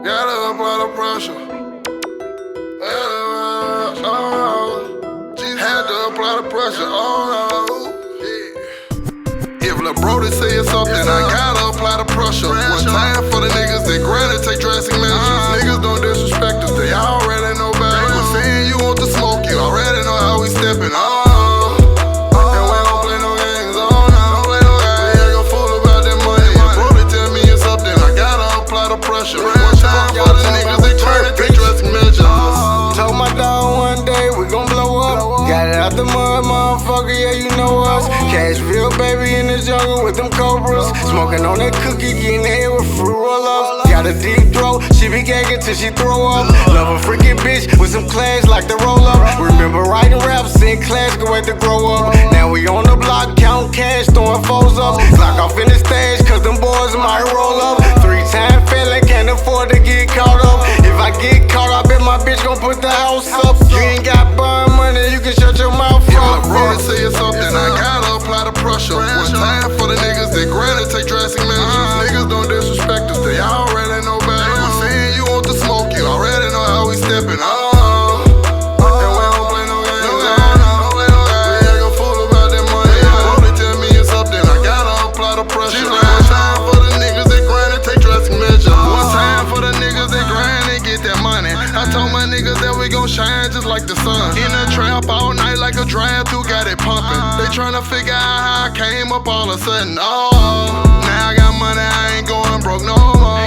Gotta apply the pressure. Had to apply the pressure. If Lil Brody says something, I gotta apply the pressure. One time for the niggas that granted take drastic measures. Niggas don't disrespect us, they already know better. They saying you want to smoke, you already know how we steppin'. And we don't play no games, don't play no games. We ain't gon' fool about that money. If Brody tell me it's something, I gotta apply the pressure. One time for the niggas that granted take drastic measures. Told my dog one day we gon' blow up. Got it out the mud, motherfucker, yeah, you know us. Cashville, baby, in the jungle with them cobras. Smoking on that cookie, getting air with fruit roll-ups. Got a deep throat, she be gagging till she throw up. Love a freaking bitch with some class like the roll-up. Remember writing raps in class, go at to grow up. Now we on the block, count cash, throwing foes up. Clock off in the stage, cause them boys might roll up. 3-time felon, can't afford to get caught up. If I get caught, I bet my bitch gon' put the house up. You ain't got bond money, you can shut your mouth If up. Lil Brody say something, I gotta apply the pressure. One time for the niggas that granted take drastic measures. Niggas don't disrespect us, they already know better. They saying you want to smoke, you already know how we steppin'. And we don't play no games, don't play no games. We ain't gon' fool about that money. If Brody tell me it's something, I gotta apply the pressure. One time for the niggas that granted take drastic measures. One time for the niggas that grind and get that money. I told my niggas that we gon' shine just like the sun. In the trap all night like a drive-thru, got it pumping. They tryna figure out how I came up all of a sudden. Now I got money, I ain't going broke no more.